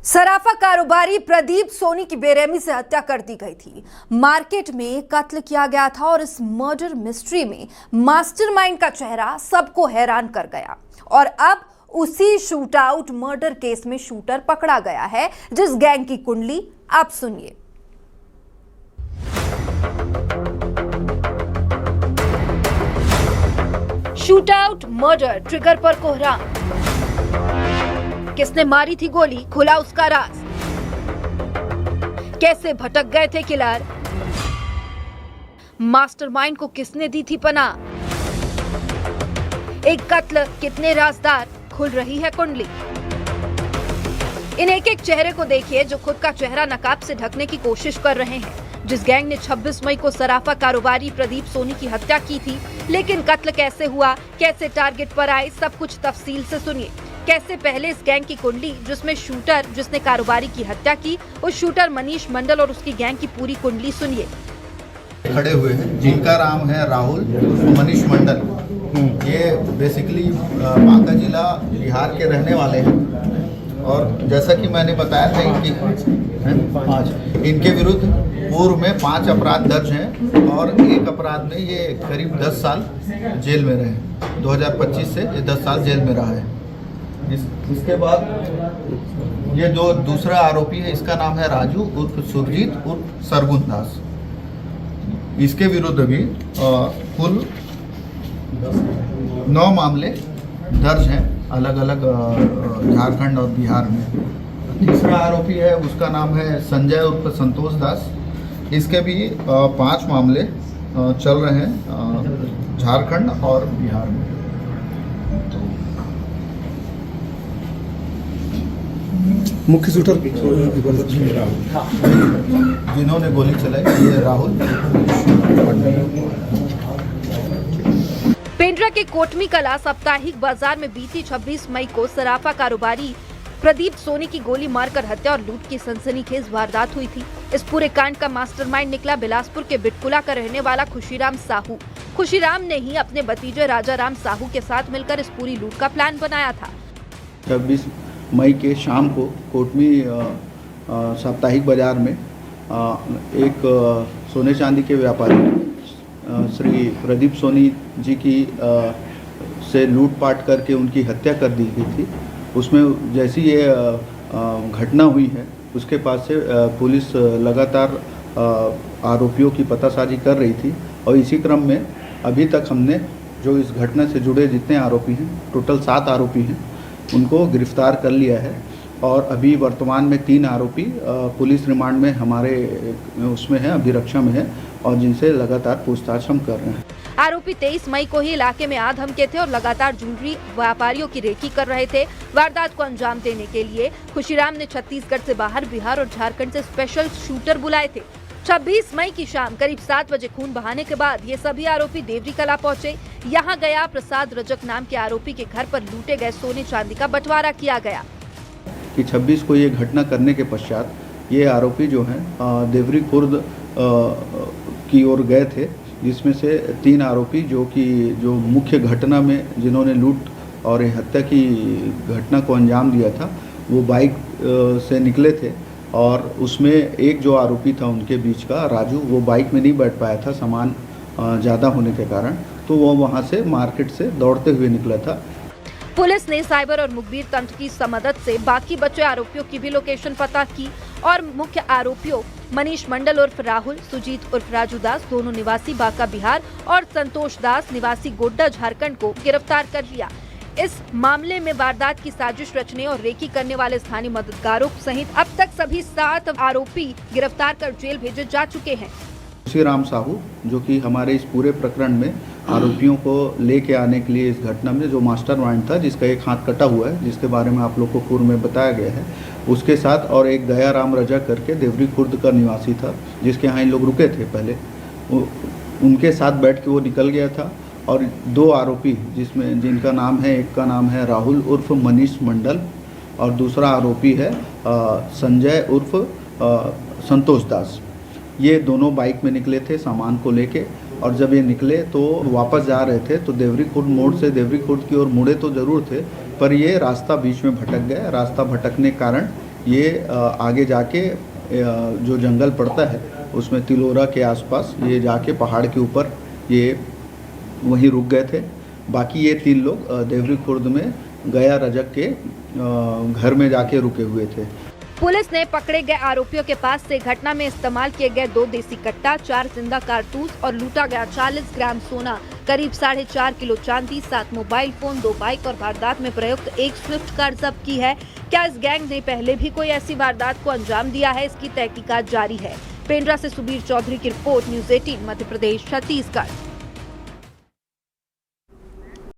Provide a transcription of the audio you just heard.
सराफा कारोबारी प्रदीप सोनी की बेरहमी से हत्या कर दी गई थी। मार्केट में कत्ल किया गया था और इस मर्डर मिस्ट्री में मास्टरमाइंड का चेहरा सबको हैरान कर गया। और अब उसी शूट आउट मर्डर केस में शूटर पकड़ा गया है, जिस गैंग की कुंडली आप सुनिए। शूट आउट मर्डर ट्रिगर पर कोहराम। किसने मारी थी गोली, खुला उसका राज। कैसे भटक गए थे किलर, मास्टरमाइंड को किसने दी थी पनाह। एक कत्ल, कितने राजदार, खुल रही है कुंडली। इन एक एक चेहरे को देखिए जो खुद का चेहरा नकाब से ढकने की कोशिश कर रहे हैं। जिस गैंग ने 26 मई को सराफा कारोबारी प्रदीप सोनी की हत्या की थी, लेकिन कत्ल कैसे हुआ, कैसे टारगेट पर आए, सब कुछ तफसील से सुनिए। कैसे पहले इस गैंग की कुंडली, जिसमें शूटर जिसने कारोबारी की हत्या की, उस शूटर मनीष मंडल और उसकी गैंग की पूरी कुंडली सुनिए। खड़े हुए हैं जिनका नाम है राहुल मनीष मंडल। ये बेसिकली बांका जिला बिहार के रहने वाले हैं और जैसा कि मैंने बताया था इनके विरुद्ध पूर्व में 5 अपराध दर्ज हैं और एक अपराध में ये करीब 10 साल जेल में रहे। 2025 से ये 10 साल जेल में रहा है। इसके बाद ये जो दूसरा आरोपी है, इसका नाम है राजू उर्फ सुरजीत उर्फ सरगुन दास। इसके विरुद्ध भी कुल 9 मामले दर्ज हैं अलग अलग झारखंड और बिहार में। तीसरा आरोपी है, उसका नाम है संजय उर्फ संतोष दास। इसके भी 5 मामले चल रहे हैं झारखंड और बिहार में। मुख्य शूटर जिन्होंने गोली चलाई ये राहुल। पेंड्रा के कोटमी कला साप्ताहिक बाजार में बीती 26 मई को सराफा कारोबारी प्रदीप सोनी की गोली मारकर हत्या और लूट की सनसनीखेज वारदात हुई थी। इस पूरे कांड का मास्टरमाइंड निकला बिलासपुर के बिटकुला का रहने वाला खुशीराम साहू। खुशीराम ने ही अपने भतीजे राजा राम साहू के साथ मिलकर इस पूरी लूट का प्लान बनाया था। 26 मई के शाम को कोटमी साप्ताहिक बाजार में एक सोने चांदी के व्यापारी श्री प्रदीप सोनी जी की से लूटपाट करके उनकी हत्या कर दी गई थी। उसमें जैसी ये घटना हुई है, उसके पास से पुलिस लगातार आरोपियों की पतासाजी कर रही थी और इसी क्रम में अभी तक हमने जो इस घटना से जुड़े जितने आरोपी हैं, टोटल 7 आरोपी हैं, उनको गिरफ्तार कर लिया है और अभी वर्तमान में 3 आरोपी पुलिस रिमांड में हमारे उसमें है, अभिरक्षा में है और जिनसे लगातार पूछताछ हम कर रहे हैं। आरोपी 23 मई को ही इलाके में आ धमके थे और लगातार ज्वेलरी व्यापारियों की रेकी कर रहे थे। वारदात को अंजाम देने के लिए खुशीराम ने छत्तीसगढ़ से बाहर बिहार और झारखंड से स्पेशल शूटर बुलाए थे। 26 मई की शाम करीब 7 बजे खून बहाने के बाद ये सभी आरोपी देवरी कला पहुंचे। यहाँ गया प्रसाद रजक नाम के आरोपी के घर पर लूटे गए सोने चांदी का बंटवारा किया गया। कि 26 को ये घटना करने के पश्चात ये आरोपी जो हैं देवरी खुर्द की ओर गए थे, जिसमें से 3 आरोपी जो मुख्य घटना में जिन्होंने लूट और हत्या की घटना को अंजाम दिया था, वो बाइक से निकले थे और उसमें एक जो आरोपी था उनके बीच का राजू, वो बाइक में नहीं बैठ पाया था सामान ज़्यादा होने के कारण, तो वो वहाँ से मार्केट से दौड़ते हुए निकला था। पुलिस ने साइबर और मुखबिर तंत्र की मदद से बाकी बचे आरोपियों की भी लोकेशन पता की और मुख्य आरोपियों मनीष मंडल उर्फ राहुल, सुजीत उर्फ राजू दास, दोनों निवासी बांका बिहार, और संतोष दास निवासी गोड्डा झारखंड को गिरफ्तार कर लिया। इस मामले में वारदात की साजिश रचने और रेकी करने वाले स्थानीय मददगारों सहित अब तक सभी 7 आरोपी गिरफ्तार कर जेल भेजे जा चुके हैं। खुशीराम साहू जो कि हमारे इस पूरे प्रकरण में आरोपियों को लेके आने के लिए इस घटना में जो मास्टरमाइंड था, जिसका एक हाथ कटा हुआ है, जिसके बारे में आप लोग को पूर्व में बताया गया है, उसके साथ और एक दया राम रजा करके देवरी खुर्द का निवासी था, जिसके यहाँ इन लोग रुके थे पहले, उनके साथ बैठ के वो निकल गया था। और 2 आरोपी जिनका नाम है, एक का नाम है राहुल उर्फ मनीष मंडल और दूसरा आरोपी है संजय उर्फ संतोष दास। ये दोनों बाइक में निकले थे सामान को लेके और जब ये निकले तो वापस जा रहे थे तो देवरी खुर्द मोड़ से देवरी खुर्द की ओर मुड़े तो ज़रूर थे, पर ये रास्ता बीच में भटक गया। रास्ता भटकने के कारण ये आगे जाके जो जंगल पड़ता है उसमें तिलोरा के आसपास ये जाके पहाड़ के ऊपर ये वहीं रुक गए थे। बाकी ये 3 लोग देवरी खुर्द में गया रजक के घर में जाके रुके हुए थे। पुलिस ने पकड़े गए आरोपियों के पास से घटना में इस्तेमाल किए गए 2 देसी कट्टा, 4 जिंदा कारतूस और लूटा गया 40 ग्राम सोना, करीब 4.5 किलो चांदी, 7 मोबाइल फोन, 2 बाइक और वारदात में प्रयुक्त 1 स्विफ्ट कार जब्त की है। क्या इस गैंग ने पहले भी कोई ऐसी वारदात को अंजाम दिया है, इसकी तहकीकात जारी है। पेंड्रा से सुबीर चौधरी की रिपोर्ट, न्यूज़ 18 मध्य प्रदेश, छत्तीसगढ़।